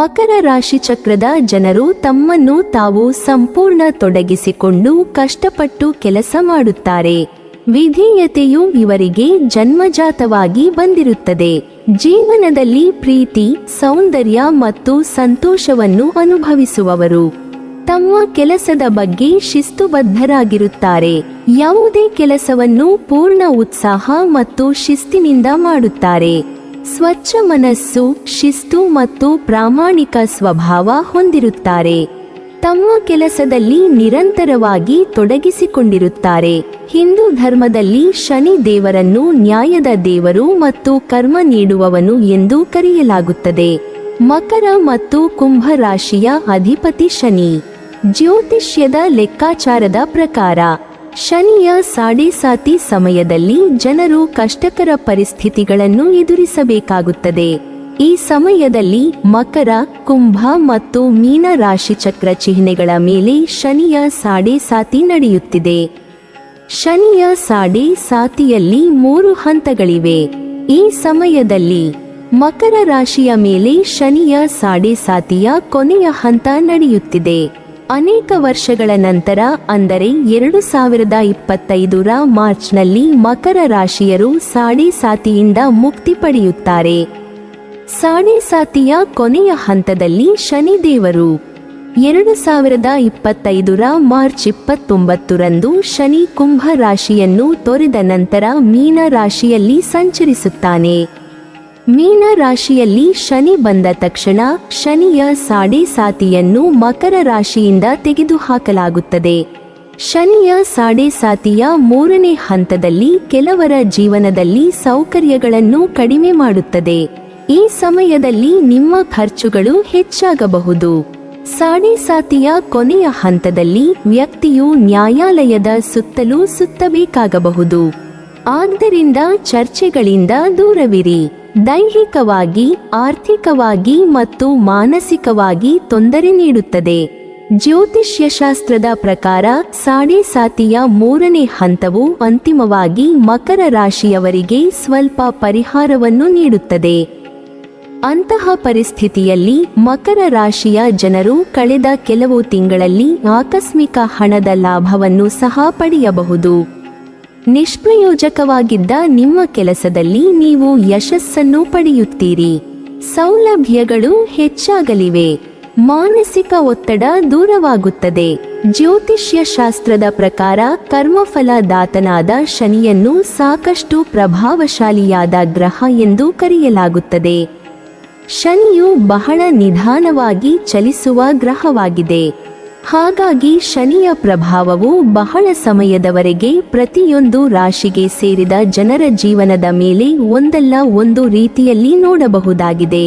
ಮಕರ ರಾಶಿ ಚಕ್ರದ ಜನರು ತಮ್ಮನ್ನು ತಾವು ಸಂಪೂರ್ಣ ತೊಡಗಿಸಿಕೊಂಡು ಕಷ್ಟಪಟ್ಟು ಕೆಲಸ ಮಾಡುತ್ತಾರೆ. ವಿಧೇಯತೆಯು ಇವರಿಗೆ ಜನ್ಮಜಾತವಾಗಿ ಬಂದಿರುತ್ತದೆ. ಜೀವನದಲ್ಲಿ ಪ್ರೀತಿ, ಸೌಂದರ್ಯ ಮತ್ತು ಸಂತೋಷವನ್ನು ಅನುಭವಿಸುವವರು. ತಮ್ಮ ಕೆಲಸದ ಬಗ್ಗೆ ಶಿಸ್ತುಬದ್ಧರಾಗಿರುತ್ತಾರೆ. ಯಾವುದೇ ಕೆಲಸವನ್ನು ಪೂರ್ಣ ಉತ್ಸಾಹ ಮತ್ತು ಶಿಸ್ತಿನಿಂದ ಮಾಡುತ್ತಾರೆ. ಸ್ವಚ್ಛ ಮನಸ್ಸು, ಶಿಸ್ತು ಮತ್ತು ಪ್ರಾಮಾಣಿಕ ಸ್ವಭಾವ ಹೊಂದಿರುತ್ತಾರೆ. ತಮ್ಮ ಕೆಲಸದಲ್ಲಿ ನಿರಂತರವಾಗಿ ತೊಡಗಿಸಿಕೊಂಡಿರುತ್ತಾರೆ. ಹಿಂದೂ ಧರ್ಮದಲ್ಲಿ ಶನಿ ದೇವರನ್ನು ನ್ಯಾಯದ ದೇವರು ಮತ್ತು ಕರ್ಮ ನೀಡುವವನು ಎಂದು ಕರೆಯಲಾಗುತ್ತದೆ. ಮಕರ ಮತ್ತು ಕುಂಭ ರಾಶಿಯ ಅಧಿಪತಿ ಶನಿ. ಜ್ಯೋತಿಷ್ಯದ ಲೆಕ್ಕಾಚಾರದ ಪ್ರಕಾರ ಶನಿಯ ಸಾಡೇಸಾತಿ ಸಮಯದಲ್ಲಿ ಜನರು ಕಷ್ಟಕರ ಪರಿಸ್ಥಿತಿಗಳನ್ನು ಎದುರಿಸಬೇಕಾಗುತ್ತದೆ. ಈ ಸಮಯದಲ್ಲಿ ಮಕರ, ಕುಂಭ ಮತ್ತು ಮೀನ ರಾಶಿ ಚಕ್ರ ಚಿಹ್ನೆಗಳ ಮೇಲೆ ಶನಿಯ ಸಾಡೇಸಾತಿ ನಡೆಯುತ್ತಿದೆ. ಶನಿಯ ಸಾಡೇಸಾತಿಯಲ್ಲಿ 3 ಹಂತಗಳಿವೆ. ಈ ಸಮಯದಲ್ಲಿ ಮಕರ ರಾಶಿಯ ಮೇಲೆ ಶನಿಯ ಸಾಡೇಸಾತಿಯ ಕೊನೆಯ ಹಂತ ನಡೆಯುತ್ತಿದೆ. ಅನೇಕ ವರ್ಷಗಳ ನಂತರ ಅಂದರೆ 2025ರ ಮಾರ್ಚ್ನಲ್ಲಿ ಮಕರ ರಾಶಿಯರು ಸಾಡೇಸಾತಿಯಿಂದ ಮುಕ್ತಿ ಪಡೆಯುತ್ತಾರೆ. ಸಾಡೇಸಾತಿಯ ಕೊನೆಯ ಹಂತದಲ್ಲಿ ಶನಿದೇವರು 2025ರ ಮಾರ್ಚ್ 29ರಂದು ಶನಿ ಕುಂಭ ರಾಶಿಯನ್ನು ತೊರೆದ ನಂತರ ಮೀನ ರಾಶಿಯಲ್ಲಿ ಸಂಚರಿಸುತ್ತಾನೆ. ಮೀನ ರಾಶಿಯಲ್ಲಿ ಶನಿ ಬಂದ ತಕ್ಷಣ ಶನಿಯ ಸಾಡೇಸಾತಿಯನ್ನು ಮಕರ ರಾಶಿಯಿಂದ ತೆಗೆದುಹಾಕಲಾಗುತ್ತದೆ. ಶನಿಯ ಸಾಡೇಸಾತಿಯ 3ನೇ ಹಂತದಲ್ಲಿ ಕೆಲವರ ಜೀವನದಲ್ಲಿ ಸೌಕರ್ಯಗಳನ್ನು ಕಡಿಮೆ ಮಾಡುತ್ತದೆ. ಈ ಸಮಯದಲ್ಲಿ ನಿಮ್ಮ ಖರ್ಚುಗಳು ಹೆಚ್ಚಾಗಬಹುದು. ಸಾಡೇಸಾತಿಯ ಕೊನೆಯ ಹಂತದಲ್ಲಿ ವ್ಯಕ್ತಿಯು ನ್ಯಾಯಾಲಯದ ಸುತ್ತಲೂ ಸುತ್ತಬೇಕಾಗಬಹುದು. ಆದ್ದರಿಂದ ಚರ್ಚೆಗಳಿಂದ ದೂರವಿರಿ. ದೈಹಿಕವಾಗಿ, ಆರ್ಥಿಕವಾಗಿ ಮತ್ತು ಮಾನಸಿಕವಾಗಿ ತೊಂದರೆ ನೀಡುತ್ತದೆ. ಜ್ಯೋತಿಷ್ಯಶಾಸ್ತ್ರದ ಪ್ರಕಾರ ಸಾಡೇಸಾತಿಯ 3ನೇ ಹಂತವು ಅಂತಿಮವಾಗಿ ಮಕರ ರಾಶಿಯವರಿಗೆ ಸ್ವಲ್ಪ ಪರಿಹಾರವನ್ನು ನೀಡುತ್ತದೆ. ಅಂತಹ ಪರಿಸ್ಥಿತಿಯಲ್ಲಿ ಮಕರ ರಾಶಿಯ ಜನರು ಕಳೆದ ಕೆಲವು ತಿಂಗಳಲ್ಲಿ ಆಕಸ್ಮಿಕ ಹಣದ ಲಾಭವನ್ನು ಸಹ ಪಡೆಯಬಹುದು. ನಿಷ್ಪ್ರಯೋಜಕವಾಗಿದ್ದ ನಿಮ್ಮ ಕೆಲಸದಲ್ಲಿ ನೀವು ಯಶಸ್ಸನ್ನು ಪಡೆಯುತ್ತೀರಿ. ಸೌಲಭ್ಯಗಳು ಹೆಚ್ಚಾಗಲಿವೆ. ಮಾನಸಿಕ ಒತ್ತಡ ದೂರವಾಗುತ್ತದೆ. ಜ್ಯೋತಿಷ್ಯ ಶಾಸ್ತ್ರದ ಪ್ರಕಾರ ಕರ್ಮಫಲದಾತನಾದ ಶನಿಯನ್ನು ಸಾಕಷ್ಟು ಪ್ರಭಾವಶಾಲಿಯಾದ ಗ್ರಹ ಎಂದು ಕರೆಯಲಾಗುತ್ತದೆ. ಶನಿಯು ಬಹಳ ನಿಧಾನವಾಗಿ ಚಲಿಸುವ ಗ್ರಹವಾಗಿದೆ. ಹಾಗಾಗಿ ಶನಿಯ ಪ್ರಭಾವವು ಬಹಳ ಸಮಯದವರೆಗೆ ಪ್ರತಿಯೊಂದು ರಾಶಿಗೆ ಸೇರಿದ ಜನರ ಜೀವನದ ಮೇಲೆ ಒಂದಲ್ಲ ಒಂದು ರೀತಿಯಲ್ಲಿ ನೋಡಬಹುದಾಗಿದೆ.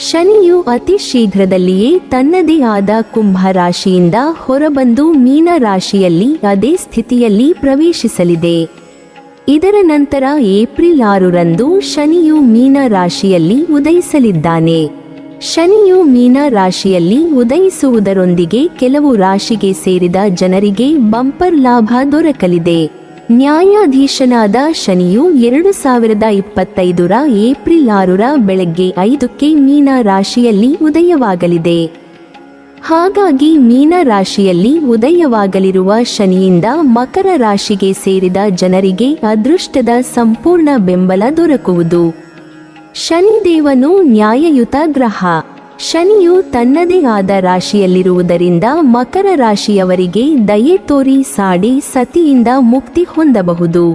ಶನಿಯು ಅತಿ ಶೀಘ್ರದಲ್ಲಿಯೇ ತನ್ನದೇ ಆದ ಕುಂಭ ರಾಶಿಯಿಂದ ಹೊರಬಂದು ಮೀನ ರಾಶಿಯಲ್ಲಿ ಅದೇ ಸ್ಥಿತಿಯಲ್ಲಿ ಪ್ರವೇಶಿಸಲಿದೆ. ಇದರ ನಂತರ ಏಪ್ರಿಲ್ 6ರಂದು ಶನಿಯು ಮೀನ ರಾಶಿಯಲ್ಲಿ ಉದಯಿಸಲಿದ್ದಾನೆ. ಶನಿಯು ಮೀನ ರಾಶಿಯಲ್ಲಿ ಉದಯಿಸುವುದರೊಂದಿಗೆ ಕೆಲವು ರಾಶಿಗೆ ಸೇರಿದ ಜನರಿಗೆ ಬಂಪರ್ ಲಾಭ ದೊರಕಲಿದೆ. ನ್ಯಾಯಾಧೀಶನಾದ ಶನಿಯು 2025ರ ಏಪ್ರಿಲ್ 6ರ ಬೆಳಗ್ಗೆ 5ಕ್ಕೆ ಮೀನ ರಾಶಿಯಲ್ಲಿ ಉದಯವಾಗಲಿದೆ. ಹಾಗಾಗಿ ಮೀನ ರಾಶಿಯಲ್ಲಿ ಉದಯವಾಗಲಿರುವ ಶನಿಯಿಂದ ಮಕರ ರಾಶಿಗೆ ಸೇರಿದ ಜನರಿಗೆ ಅದೃಷ್ಟದ ಸಂಪೂರ್ಣ ಬೆಂಬಲ ದೊರಕುವುದು. ಶನಿದೇವನು ನ್ಯಾಯಯುತ ಗ್ರಹ. ಶನಿಯು ತನ್ನದೇ ಆದ ರಾಶಿಯಲ್ಲಿರುವುದರಿಂದ ಮಕರ ರಾಶಿಯವರಿಗೆ ದಯೆ ತೋರಿ ಸಾಡೇಸಾತಿಯಿಂದ ಮುಕ್ತಿ ಹೊಂದಬಹುದು.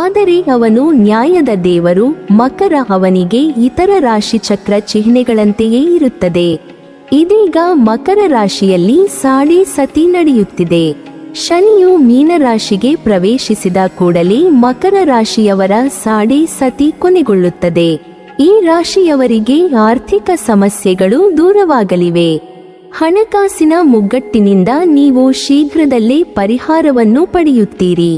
ಆದರೆ ಅವನು ನ್ಯಾಯದ ದೇವರು. ಮಕರ ಅವನಿಗೆ ಇತರ ರಾಶಿ ಚಕ್ರ ಚಿಹ್ನೆಗಳಂತೆಯೇ ಇರುತ್ತದೆ. ಇದೀಗ ಮಕರ ರಾಶಿಯಲ್ಲಿ ಸಾಡೇಸಾತಿ ನಡೆಯುತ್ತಿದೆ. ಶನಿಯು ಮೀನರಾಶಿಗೆ ಪ್ರವೇಶಿಸಿದ ಕೂಡಲೇ ಮಕರ ರಾಶಿಯವರ ಸಾಡೇಸಾತಿ ಕೊನೆಗೊಳ್ಳುತ್ತದೆ. ಈ ರಾಶಿಯವರಿಗೆ ಆರ್ಥಿಕ ಸಮಸ್ಯೆಗಳು ದೂರವಾಗಲಿವೆ. ಹಣಕಾಸಿನ ಮುಗ್ಗಟ್ಟಿನಿಂದ ನೀವು ಶೀಘ್ರದಲ್ಲೇ ಪರಿಹಾರವನ್ನು ಪಡೆಯುತ್ತೀರಿ.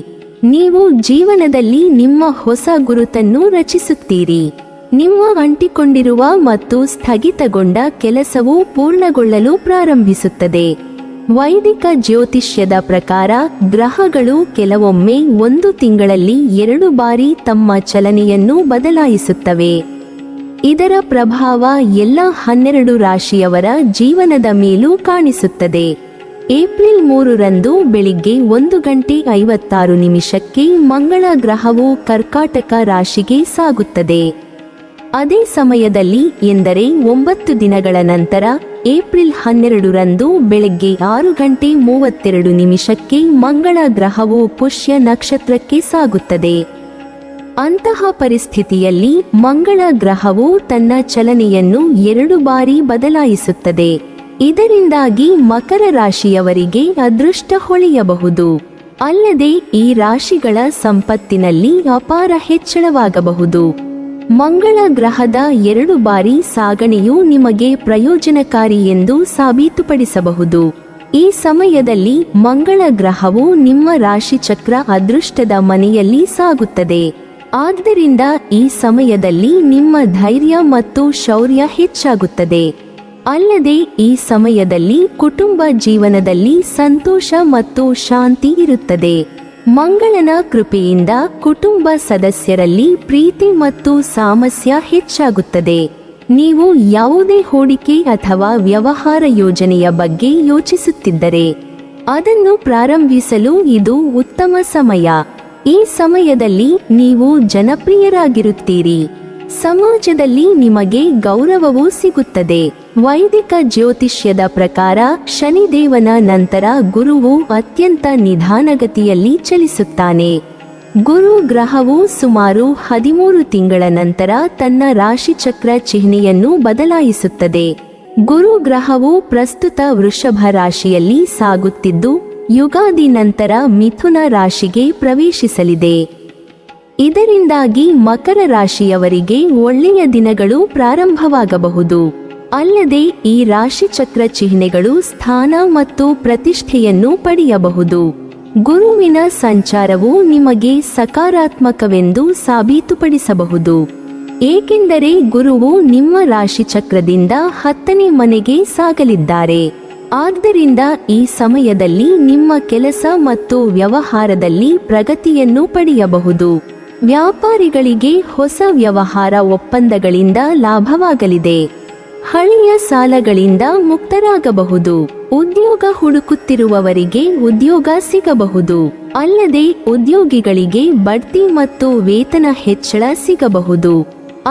ನೀವು ಜೀವನದಲ್ಲಿ ನಿಮ್ಮ ಹೊಸ ಗುರುತನ್ನು ರಚಿಸುತ್ತೀರಿ. ನಿಮ್ಮ ಅಂಟಿಕೊಂಡಿರುವ ಮತ್ತು ಸ್ಥಗಿತಗೊಂಡ ಕೆಲಸವು ಪೂರ್ಣಗೊಳ್ಳಲು ಪ್ರಾರಂಭಿಸುತ್ತದೆ. ವೈದಿಕ ಜ್ಯೋತಿಷ್ಯದ ಪ್ರಕಾರ ಗ್ರಹಗಳು ಕೆಲವೊಮ್ಮೆ 1 ತಿಂಗಳಲ್ಲಿ 2 ಬಾರಿ ತಮ್ಮ ಚಲನೆಯನ್ನು ಬದಲಾಯಿಸುತ್ತವೆ. ಇದರ ಪ್ರಭಾವ ಎಲ್ಲ 12 ರಾಶಿಯವರ ಜೀವನದ ಮೇಲೂ ಕಾಣಿಸುತ್ತದೆ. ಏಪ್ರಿಲ್ 3ರಂದು ಬೆಳಿಗ್ಗೆ 1:56 ಮಂಗಳ ಗ್ರಹವು ಕರ್ಕಾಟಕ ರಾಶಿಗೆ ಸಾಗುತ್ತದೆ. ಅದೇ ಸಮಯದಲ್ಲಿ ಎಂದರೆ 9 ದಿನಗಳ ನಂತರ ಏಪ್ರಿಲ್ 12ರಂದು ಬೆಳಗ್ಗೆ 6:32 ಮಂಗಳ ಗ್ರಹವು ಪುಷ್ಯ ನಕ್ಷತ್ರಕ್ಕೆ ಸಾಗುತ್ತದೆ. ಅಂತಹ ಪರಿಸ್ಥಿತಿಯಲ್ಲಿ ಮಂಗಳ ಗ್ರಹವು ತನ್ನ ಚಲನೆಯನ್ನು 2 ಬಾರಿ ಬದಲಾಯಿಸುತ್ತದೆ. ಇದರಿಂದಾಗಿ ಮಕರ ರಾಶಿಯವರಿಗೆ ಅದೃಷ್ಟ ಹೊಳೆಯಬಹುದು. ಅಲ್ಲದೆ ಈ ರಾಶಿಗಳ ಸಂಪತ್ತಿನಲ್ಲಿ ಅಪಾರ ಹೆಚ್ಚಳವಾಗಬಹುದು. ಮಂಗಳ ಗ್ರಹದ 2 ಬಾರಿ ಸಾಗಣೆಯು ನಿಮಗೆ ಪ್ರಯೋಜನಕಾರಿ ಎಂದು ಸಾಬೀತುಪಡಿಸಬಹುದು. ಈ ಸಮಯದಲ್ಲಿ ಮಂಗಳ ಗ್ರಹವು ನಿಮ್ಮ ರಾಶಿಚಕ್ರ ಅದೃಷ್ಟದ ಮನೆಯಲ್ಲಿ ಸಾಗುತ್ತದೆ. ಆದ್ದರಿಂದ ಈ ಸಮಯದಲ್ಲಿ ನಿಮ್ಮ ಧೈರ್ಯ ಮತ್ತು ಶೌರ್ಯ ಹೆಚ್ಚಾಗುತ್ತದೆ. ಅಲ್ಲದೆ ಈ ಸಮಯದಲ್ಲಿ ಕುಟುಂಬ ಜೀವನದಲ್ಲಿ ಸಂತೋಷ ಮತ್ತು ಶಾಂತಿ ಇರುತ್ತದೆ. ಮಂಗಳನ ಕೃಪೆಯಿಂದ ಕುಟುಂಬ ಸದಸ್ಯರಲ್ಲಿ ಪ್ರೀತಿ ಮತ್ತು ಸಾಮರಸ್ಯ ಹೆಚ್ಚಾಗುತ್ತದೆ. ನೀವು ಯಾವುದೇ ಹೂಡಿಕೆ ಅಥವಾ ವ್ಯವಹಾರ ಯೋಜನೆಯ ಬಗ್ಗೆ ಯೋಚಿಸುತ್ತಿದ್ದರೆ ಅದನ್ನು ಪ್ರಾರಂಭಿಸಲು ಇದು ಉತ್ತಮ ಸಮಯ. ಈ ಸಮಯದಲ್ಲಿ ನೀವು ಜನಪ್ರಿಯರಾಗಿರುತ್ತೀರಿ. ಸಮಾಜದಲ್ಲಿ ನಿಮಗೆ ಗೌರವವೂ ಸಿಗುತ್ತದೆ. ವೈದಿಕ ಜ್ಯೋತಿಷ್ಯದ ಪ್ರಕಾರ ಶನಿದೇವನ ನಂತರ ಗುರುವು ಅತ್ಯಂತ ನಿಧಾನಗತಿಯಲ್ಲಿ ಚಲಿಸುತ್ತಾನೆ. ಗುರು ಗ್ರಹವು ಸುಮಾರು 13 ತಿಂಗಳ ನಂತರ ತನ್ನ ರಾಶಿಚಕ್ರ ಚಿಹ್ನೆಯನ್ನು ಬದಲಾಯಿಸುತ್ತದೆ. ಗುರು ಗ್ರಹವು ಪ್ರಸ್ತುತ ವೃಷಭ ರಾಶಿಯಲ್ಲಿ ಸಾಗುತ್ತಿದ್ದು ಯುಗಾದಿ ನಂತರ ಮಿಥುನ ರಾಶಿಗೆ ಪ್ರವೇಶಿಸಲಿದೆ. ಇದರಿಂದಾಗಿ ಮಕರ ರಾಶಿಯವರಿಗೆ ಒಳ್ಳೆಯ ದಿನಗಳು ಪ್ರಾರಂಭವಾಗಬಹುದು. ಅಲ್ಲದೆ ಈ ರಾಶಿಚಕ್ರ ಚಿಹ್ನೆಗಳು ಸ್ಥಾನ ಮತ್ತು ಪ್ರತಿಷ್ಠೆಯನ್ನು ಪಡೆಯಬಹುದು. ಗುರುವಿನ ಸಂಚಾರವು ನಿಮಗೆ ಸಕಾರಾತ್ಮಕವೆಂದು ಸಾಬೀತುಪಡಿಸಬಹುದು. ಏಕೆಂದರೆ ಗುರುವು ನಿಮ್ಮ ರಾಶಿಚಕ್ರದಿಂದ 10ನೇ ಮನೆಗೆ ಸಾಗಲಿದ್ದಾರೆ. ಆದ್ದರಿಂದ ಈ ಸಮಯದಲ್ಲಿ ನಿಮ್ಮ ಕೆಲಸ ಮತ್ತು ವ್ಯವಹಾರದಲ್ಲಿ ಪ್ರಗತಿಯನ್ನು ಪಡೆಯಬಹುದು. ವ್ಯಾಪಾರಿಗಳಿಗೆ ಹೊಸ ವ್ಯವಹಾರ ಒಪ್ಪಂದಗಳಿಂದ ಲಾಭವಾಗಲಿದೆ. ಹಳೆಯ ಸಾಲಗಳಿಂದ ಮುಕ್ತರಾಗಬಹುದು. ಉದ್ಯೋಗ ಹುಡುಕುತ್ತಿರುವವರಿಗೆ ಉದ್ಯೋಗ ಸಿಗಬಹುದು. ಅಲ್ಲದೆ ಉದ್ಯೋಗಿಗಳಿಗೆ ಬಡ್ತಿ ಮತ್ತು ವೇತನ ಹೆಚ್ಚಳ ಸಿಗಬಹುದು.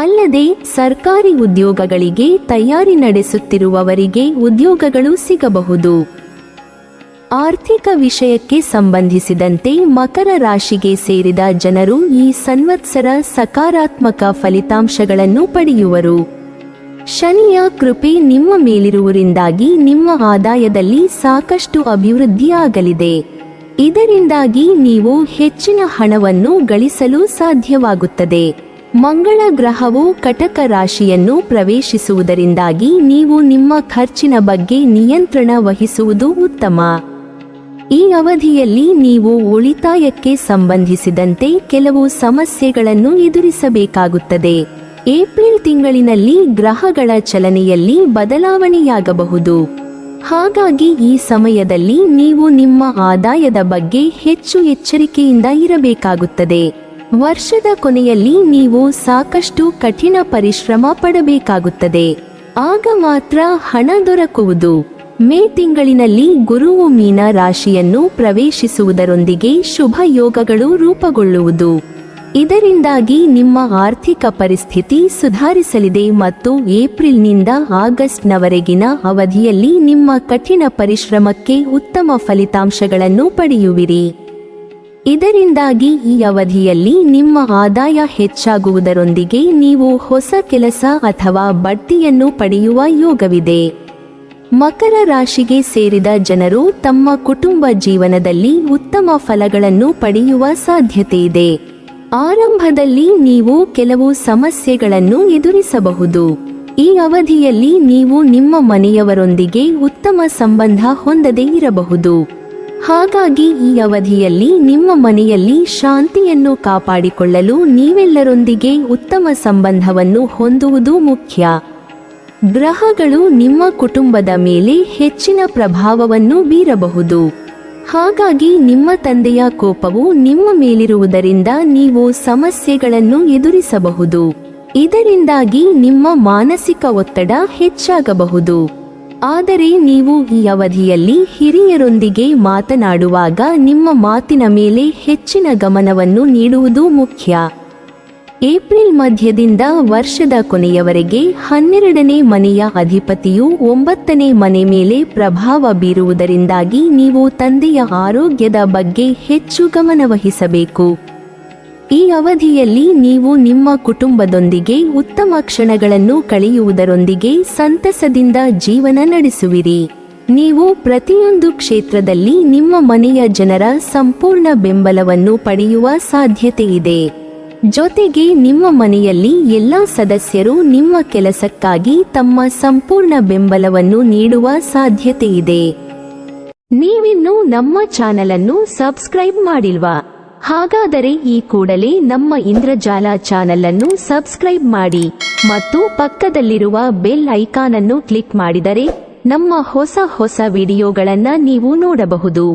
ಅಲ್ಲದೆ ಸರ್ಕಾರಿ ಉದ್ಯೋಗಗಳಿಗೆ ತಯಾರಿ ನಡೆಸುತ್ತಿರುವವರಿಗೆ ಉದ್ಯೋಗಗಳು ಸಿಗಬಹುದು. ಆರ್ಥಿಕ ವಿಷಯಕ್ಕೆ ಸಂಬಂಧಿಸಿದಂತೆ ಮಕರ ರಾಶಿಗೆ ಸೇರಿದ ಜನರು ಈ ಸಂವತ್ಸರ ಸಕಾರಾತ್ಮಕ ಫಲಿತಾಂಶಗಳನ್ನು ಪಡೆಯುವರು. ಶನಿಯ ಕೃಪೆ ನಿಮ್ಮ ಮೇಲಿರುವುದರಿಂದಾಗಿ ನಿಮ್ಮ ಆದಾಯದಲ್ಲಿ ಸಾಕಷ್ಟು ಅಭಿವೃದ್ಧಿಯಾಗಲಿದೆ. ಇದರಿಂದಾಗಿ ನೀವು ಹೆಚ್ಚಿನ ಹಣವನ್ನು ಗಳಿಸಲು ಸಾಧ್ಯವಾಗುತ್ತದೆ. ಮಂಗಳ ಗ್ರಹವು ಕಟಕ ರಾಶಿಯನ್ನು ಪ್ರವೇಶಿಸುವುದರಿಂದಾಗಿ ನೀವು ನಿಮ್ಮ ಖರ್ಚಿನ ಬಗ್ಗೆ ನಿಯಂತ್ರಣ ವಹಿಸುವುದು ಉತ್ತಮ. ಈ ಅವಧಿಯಲ್ಲಿ ನೀವು ಉಳಿತಾಯಕ್ಕೆ ಸಂಬಂಧಿಸಿದಂತೆ ಕೆಲವು ಸಮಸ್ಯೆಗಳನ್ನು ಎದುರಿಸಬೇಕಾಗುತ್ತದೆ. ಏಪ್ರಿಲ್ ತಿಂಗಳಿನಲ್ಲಿ ಗ್ರಹಗಳ ಚಲನೆಯಲ್ಲಿ ಬದಲಾವಣೆಯಾಗಬಹುದು. ಹಾಗಾಗಿ ಈ ಸಮಯದಲ್ಲಿ ನೀವು ನಿಮ್ಮ ಆದಾಯದ ಬಗ್ಗೆ ಹೆಚ್ಚು ಎಚ್ಚರಿಕೆಯಿಂದ ಇರಬೇಕಾಗುತ್ತದೆ. ವರ್ಷದ ಕೊನೆಯಲ್ಲಿ ನೀವು ಸಾಕಷ್ಟು ಕಠಿಣ ಪರಿಶ್ರಮ ಪಡಬೇಕಾಗುತ್ತದೆ. ಆಗ ಮಾತ್ರ ಹಣ ದೊರಕುವುದು. ಮೇ ತಿಂಗಳಿನಲ್ಲಿ ಗುರುವು ಮೀನ ರಾಶಿಯನ್ನು ಪ್ರವೇಶಿಸುವುದರೊಂದಿಗೆ ಶುಭ ಯೋಗಗಳು ರೂಪುಗೊಳ್ಳುವುದು. ಇದರಿಂದಾಗಿ ನಿಮ್ಮ ಆರ್ಥಿಕ ಪರಿಸ್ಥಿತಿ ಸುಧಾರಿಸಲಿದೆ ಮತ್ತು ಏಪ್ರಿಲ್ನಿಂದ ಆಗಸ್ಟ್ನವರೆಗಿನ ಅವಧಿಯಲ್ಲಿ ನಿಮ್ಮ ಕಠಿಣ ಪರಿಶ್ರಮಕ್ಕೆ ಉತ್ತಮ ಫಲಿತಾಂಶಗಳನ್ನು ಪಡೆಯುವಿರಿ. ಇದರಿಂದಾಗಿ ಈ ಅವಧಿಯಲ್ಲಿ ನಿಮ್ಮ ಆದಾಯ ಹೆಚ್ಚಾಗುವುದರೊಂದಿಗೆ ನೀವು ಹೊಸ ಕೆಲಸ ಅಥವಾ ಬಡ್ತಿಯನ್ನು ಪಡೆಯುವ ಯೋಗವಿದೆ. ಮಕರ ರಾಶಿಗೆ ಸೇರಿದ ಜನರು ತಮ್ಮ ಕುಟುಂಬ ಜೀವನದಲ್ಲಿ ಉತ್ತಮ ಫಲಗಳನ್ನು ಪಡೆಯುವ ಸಾಧ್ಯತೆಯಿದೆ. ಆರಂಭದಲ್ಲಿ ನೀವು ಕೆಲವು ಸಮಸ್ಯೆಗಳನ್ನು ಎದುರಿಸಬಹುದು. ಈ ಅವಧಿಯಲ್ಲಿ ನೀವು ನಿಮ್ಮ ಮನೆಯವರೊಂದಿಗೆ ಉತ್ತಮ ಸಂಬಂಧ ಹೊಂದದೇ ಇರಬಹುದು. ಹಾಗಾಗಿ ಈ ಅವಧಿಯಲ್ಲಿ ನಿಮ್ಮ ಮನೆಯಲ್ಲಿ ಶಾಂತಿಯನ್ನು ಕಾಪಾಡಿಕೊಳ್ಳಲು ನೀವೆಲ್ಲರೊಂದಿಗೆ ಉತ್ತಮ ಸಂಬಂಧವನ್ನು ಹೊಂದುವುದು ಮುಖ್ಯ. ಗ್ರಹಗಳು ನಿಮ್ಮ ಕುಟುಂಬದ ಮೇಲೆ ಹೆಚ್ಚಿನ ಪ್ರಭಾವವನ್ನು ಬೀರಬಹುದು. ಹಾಗಾಗಿ ನಿಮ್ಮ ತಂದೆಯ ಕೋಪವು ನಿಮ್ಮ ಮೇಲಿರುವುದರಿಂದ ನೀವು ಸಮಸ್ಯೆಗಳನ್ನು ಎದುರಿಸಬಹುದು. ಇದರಿಂದಾಗಿ ನಿಮ್ಮ ಮಾನಸಿಕ ಒತ್ತಡ ಹೆಚ್ಚಾಗಬಹುದು. ಆದರೆ ನೀವು ಈ ಅವಧಿಯಲ್ಲಿ ಹಿರಿಯರೊಂದಿಗೆ ಮಾತನಾಡುವಾಗ ನಿಮ್ಮ ಮಾತಿನ ಮೇಲೆ ಹೆಚ್ಚಿನ ಗಮನವನ್ನು ನೀಡುವುದು ಮುಖ್ಯ. ಏಪ್ರಿಲ್ ಮಧ್ಯದಿಂದ ವರ್ಷದ ಕೊನೆಯವರೆಗೆ 12ನೇ ಮನೆಯ ಅಧಿಪತಿಯು 9ನೇ ಮನೆ ಮೇಲೆ ಪ್ರಭಾವ ಬೀರುವುದರಿಂದಾಗಿ ನೀವು ತಂದೆಯ ಆರೋಗ್ಯದ ಬಗ್ಗೆ ಹೆಚ್ಚು ಗಮನವಹಿಸಬೇಕು. ಈ ಅವಧಿಯಲ್ಲಿ ನೀವು ನಿಮ್ಮ ಕುಟುಂಬದೊಂದಿಗೆ ಉತ್ತಮ ಕ್ಷಣಗಳನ್ನು ಕಳೆಯುವುದರೊಂದಿಗೆ ಸಂತಸದಿಂದ ಜೀವನ ನಡೆಸುವಿರಿ. ನೀವು ಪ್ರತಿಯೊಂದು ಕ್ಷೇತ್ರದಲ್ಲಿ ನಿಮ್ಮ ಮನೆಯ ಜನರ ಸಂಪೂರ್ಣ ಬೆಂಬಲವನ್ನು ಪಡೆಯುವ ಸಾಧ್ಯತೆಯಿದೆ. ಜೊತೆಗೆ ನಿಮ್ಮ ಮನೆಯಲ್ಲಿ ಎಲ್ಲ ಸದಸ್ಯರು ನಿಮ್ಮ ಕೆಲಸಕ್ಕಾಗಿ ತಮ್ಮ ಸಂಪೂರ್ಣ ಬೆಂಬಲವನ್ನು ನೀಡುವ ಸಾಧ್ಯತೆಯಿದೆ. ನೀವಿನ್ನೂ ನಮ್ಮ ಚಾನೆಲ್ ಅನ್ನು ಸಬ್ಸ್ಕ್ರೈಬ್ ಮಾಡಿಲ್ವಾ? ಹಾಗಾದರೆ ಈ ಕೂಡಲೇ ನಮ್ಮ ಇಂದ್ರಜಾಲ ಚಾನೆಲ್ ಅನ್ನು ಸಬ್ಸ್ಕ್ರೈಬ್ ಮಾಡಿ ಮತ್ತು ಪಕ್ಕದಲ್ಲಿರುವ ಬೆಲ್ ಐಕಾನ್ ಅನ್ನು ಕ್ಲಿಕ್ ಮಾಡಿದರೆ ನಮ್ಮ ಹೊಸ ವಿಡಿಯೋಗಳನ್ನು ನೀವು ನೋಡಬಹುದು.